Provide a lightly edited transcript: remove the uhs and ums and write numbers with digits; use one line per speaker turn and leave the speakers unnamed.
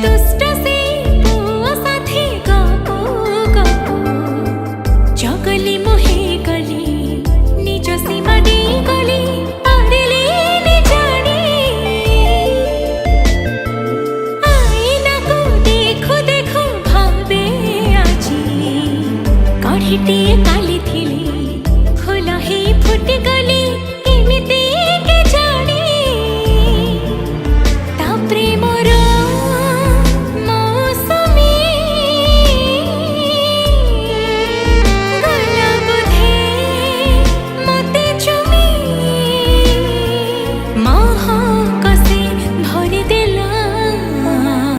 दुष्ट से पुआ साथी गपु गपु जगली मोहे गली निज सीमा दे गली पारिले नि जानी आईना को देखो देखो भावे आजी कढ़ीटिए काली